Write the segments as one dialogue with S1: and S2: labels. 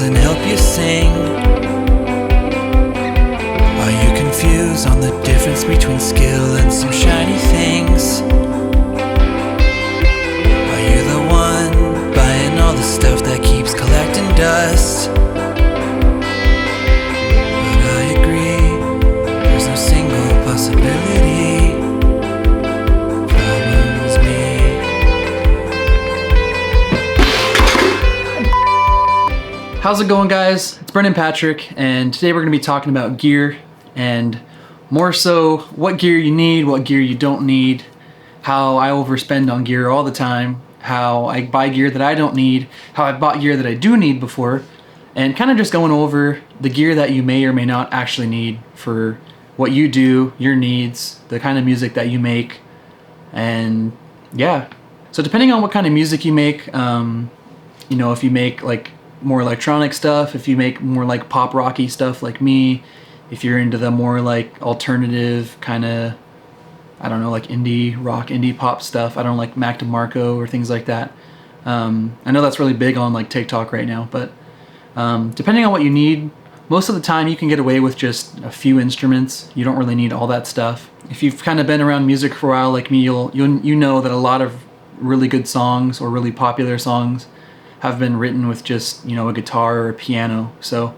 S1: doesn't help you sing? Are you confused on the difference between skill and some shiny things? Are you the one buying all the stuff that keeps collecting dust? But I agree, there's no single possibility. Problem's me.
S2: How's it going, guys? It's Brendan Patrick, and today we're going to be talking about gear, and more so what gear you need, what gear you don't need, how I overspend on gear all the time, how I buy gear that I don't need, how I bought gear that I do need before, and kind of just going over the gear that you may or may not actually need for what you do, your needs, the kind of music that you make, and yeah. So depending on what kind of music you make, you know, if you make like more electronic stuff, if you make more like pop rocky stuff like me, if you're into the more like alternative kind of, I don't know, like indie rock, indie pop stuff, I don't like Mac DeMarco or things like that. I know that's really big on like TikTok right now, but depending on what you need, most of the time you can get away with just a few instruments. You don't really need all that stuff. If you've kind of been around music for a while like me, you know that a lot of really good songs or really popular songs have been written with just, you know, a guitar or a piano. So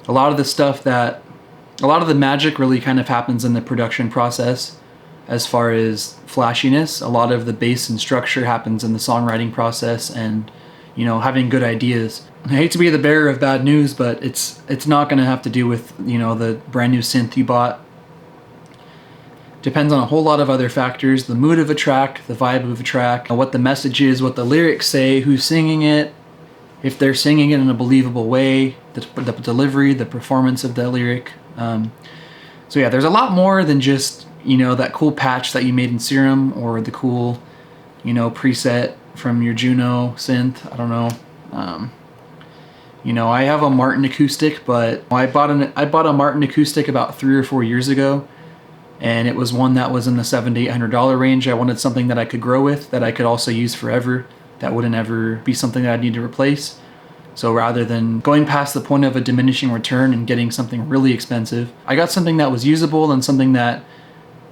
S2: a lot of the magic really kind of happens in the production process. As far as flashiness, a lot of the bass and structure happens in the songwriting process, and, you know, having good ideas. I hate to be the bearer of bad news, but it's not going to have to do with, you know, the brand new synth you bought. Depends on a whole lot of other factors: the mood of a track, the vibe of a track, what the message is, what the lyrics say, who's singing it, if they're singing it in a believable way, the delivery, the performance of the lyric. So yeah, there's a lot more than just, you know, that cool patch that you made in Serum, or the cool, you know, preset from your Juno synth. I don't know. You know, I have a Martin acoustic, but I bought a Martin acoustic about 3 or 4 years ago. And it was one that was in the $700 to $800 range. I wanted something that I could grow with, that I could also use forever, that wouldn't ever be something that I'd need to replace. So rather than going past the point of a diminishing return and getting something really expensive, I got something that was usable and something that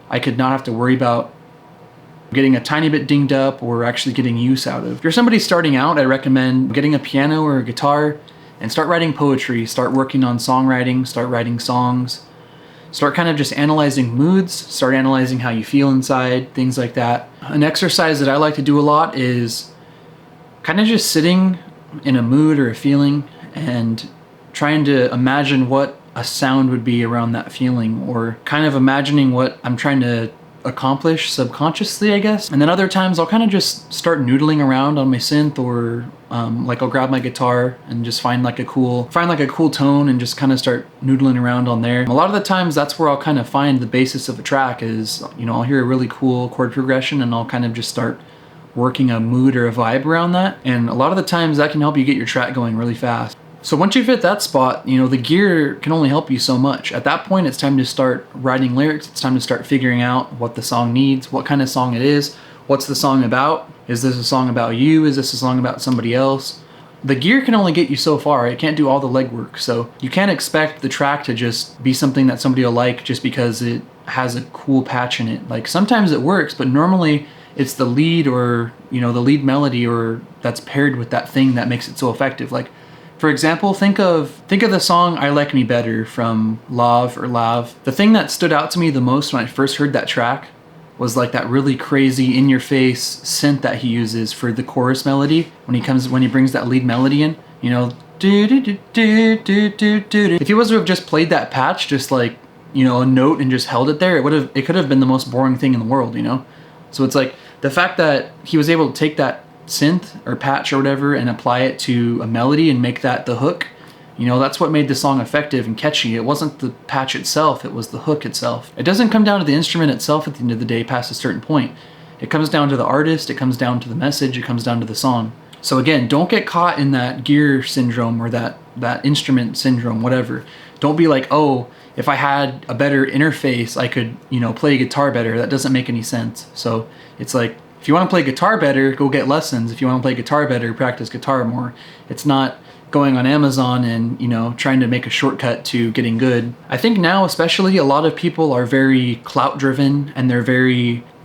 S2: I could not have to worry about getting a tiny bit dinged up or actually getting use out of. If you're somebody starting out, I recommend getting a piano or a guitar and start writing poetry, start working on songwriting, start writing songs. Start kind of just analyzing moods, start analyzing how you feel inside, things like that. An exercise that I like to do a lot is kind of just sitting in a mood or a feeling and trying to imagine what a sound would be around that feeling, or kind of imagining what I'm trying to accomplish subconsciously, I guess. And then other times I'll kind of just start noodling around on my synth, or like I'll grab my guitar and just find like a cool tone and just kind of start noodling around on there. A lot of the times that's where I'll kind of find the basis of a track is, you know, I'll hear a really cool chord progression and I'll kind of just start working a mood or a vibe around that. And a lot of the times that can help you get your track going really fast. So once you've hit that spot, you know, the gear can only help you so much. At that point, it's time to start writing lyrics. It's time to start figuring out what the song needs, what kind of song it is, what's the song about. Is this a song about you? Is this a song about somebody else? The gear can only get you so far. It can't do all the legwork. So you can't expect the track to just be something that somebody will like just because it has a cool patch in it. Like sometimes it works, but normally it's the lead, or, you know, the lead melody, or that's paired with that thing that makes it so effective. Like, for example, think of the song I Like Me Better from Love or Lav. The thing that stood out to me the most when I first heard that track was like that really crazy in-your-face synth that he uses for the chorus melody when he brings that lead melody in, you know, do do do do do do do. If he was to have just played that patch, just like, you know, a note, and just held it there, it could have been the most boring thing in the world, you know. So it's like the fact that he was able to take that synth or patch or whatever and apply it to a melody and make that the hook, you know, that's what made the song effective and catchy. It wasn't the patch itself, it was the hook itself. It doesn't come down to the instrument itself at the end of the day past a certain point. It comes down to the artist, it comes down to the message, it comes down to the song. So again, don't get caught in that gear syndrome or that instrument syndrome, whatever. Don't be like, oh, if I had a better interface, I could, you know, play guitar better. That doesn't make any sense. So it's like, if you want to play guitar better, go get lessons. If you want to play guitar better, practice guitar more. It's not going on Amazon and, trying to make a shortcut to getting good. I think now especially a lot of people are very clout driven, and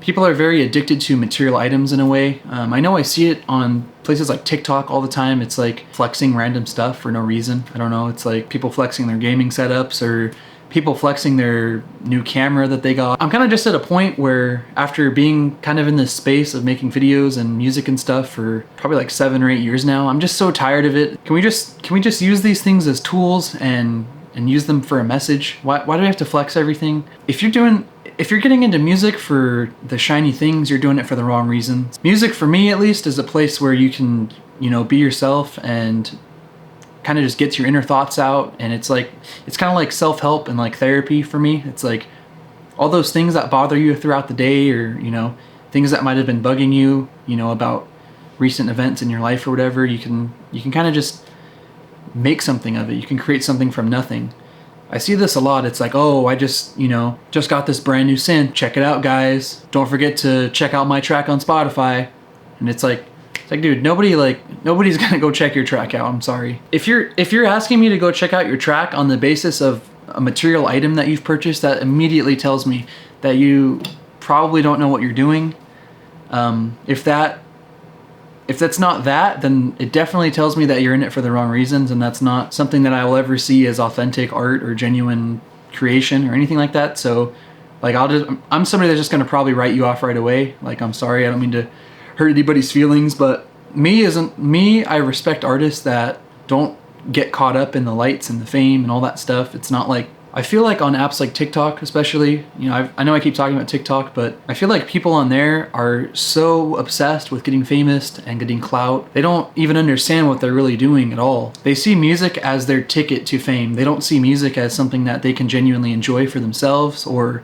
S2: people are very addicted to material items in a way. I know I see it on places like TikTok all the time. It's like flexing random stuff for no reason. I don't know. It's like people flexing their gaming setups or people flexing their new camera that they got. I'm kind of just at a point where after being kind of in this space of making videos and music and stuff for probably like 7 or 8 years now, I'm just so tired of it. Can we just use these things as tools and use them for a message? Why do we have to flex everything? If you're getting into music for the shiny things, you're doing it for the wrong reasons. Music, for me at least, is a place where you can, be yourself and kind of just gets your inner thoughts out. And it's kind of like self-help and like therapy for me. It's like all those things that bother you throughout the day, or, things that might have been bugging you, about recent events in your life or whatever, you can kind of just make something of it. You can create something from nothing. I see this a lot. It's like, oh, I just got this brand new synth. Check it out, guys. Don't forget to check out my track on Spotify. And it's like, dude, nobody's gonna go check your track out. I'm sorry. If you're asking me to go check out your track on the basis of a material item that you've purchased, that immediately tells me that you probably don't know what you're doing. If that's not that, then it definitely tells me that you're in it for the wrong reasons, and that's not something that I will ever see as authentic art or genuine creation or anything like that. So, like, I'm somebody that's just gonna probably write you off right away. Like, I'm sorry, I don't mean to hurt anybody's feelings, but I respect artists that don't get caught up in the lights and the fame and all that stuff. It's not like, I feel like on apps like TikTok especially, I know I keep talking about TikTok, but I feel like people on there are so obsessed with getting famous and getting clout. They don't even understand what they're really doing at all. They see music as their ticket to fame. They don't see music as something that they can genuinely enjoy for themselves, or,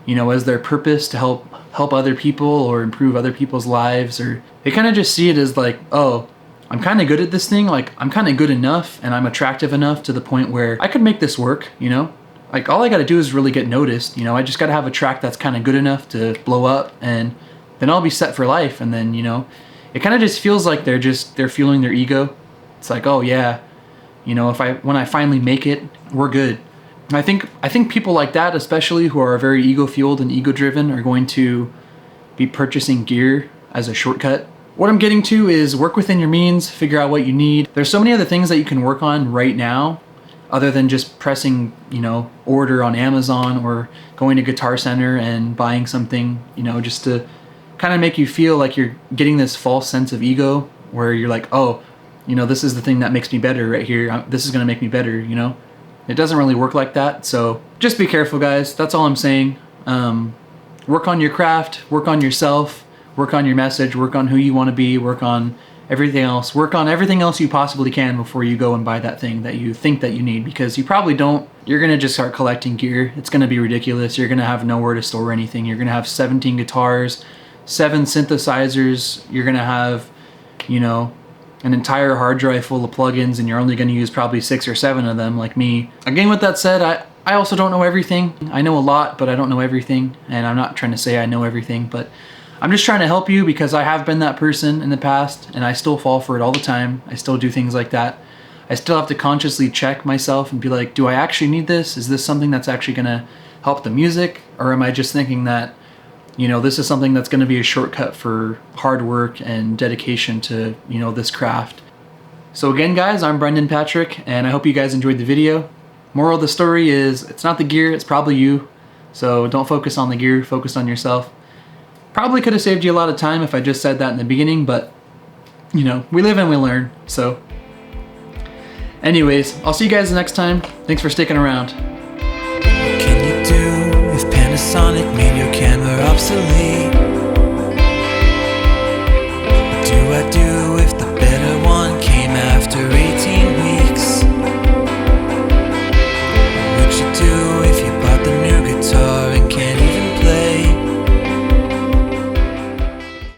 S2: as their purpose to help other people or improve other people's lives. Or they kind of just see it as like, oh, I'm kind of good at this thing. Like, I'm kind of good enough and I'm attractive enough to the point where I could make this work, Like, all I got to do is really get noticed. I just got to have a track that's kind of good enough to blow up, and then I'll be set for life. And then, it kind of just feels like they're fueling their ego. It's like, oh yeah, when I finally make it, we're good. And I think people like that, especially who are very ego-fueled and ego-driven, are going to be purchasing gear as a shortcut. What I'm getting to is work within your means, figure out what you need. There's so many other things that you can work on right now, other than just pressing, order on Amazon or going to Guitar Center and buying something, just to kind of make you feel like you're getting this false sense of ego where you're like, oh, this is the thing that makes me better right here. This is going to make me better, It doesn't really work like that. So just be careful, guys. That's all I'm saying. Work on your craft, work on yourself, work on your message, work on who you want to be, work on everything else. Work on everything else you possibly can before you go and buy that thing that you think that you need, because you probably don't. You're going to just start collecting gear. It's going to be ridiculous. You're going to have nowhere to store anything. You're going to have 17 guitars, 7 synthesizers. You're going to have, an entire hard drive full of plugins, and you're only going to use probably 6 or 7 of them, like me. Again, with that said, I also don't know everything. I know a lot, but I don't know everything. And I'm not trying to say I know everything, but I'm just trying to help you, because I have been that person in the past, and I still fall for it all the time. I still do things like that. I still have to consciously check myself and be like, do I actually need this? Is this something that's actually going to help the music? Or am I just thinking that, this is something that's going to be a shortcut for hard work and dedication to, this craft? So again, guys, I'm Brendan Patrick, and I hope you guys enjoyed the video. Moral of the story is, it's not the gear, it's probably you. So don't focus on the gear, focus on yourself. Probably could have saved you a lot of time if I just said that in the beginning, but, we live and we learn. So anyways, I'll see you guys next time. Thanks for sticking around.
S1: What can you do if Panasonic made your camera obsolete?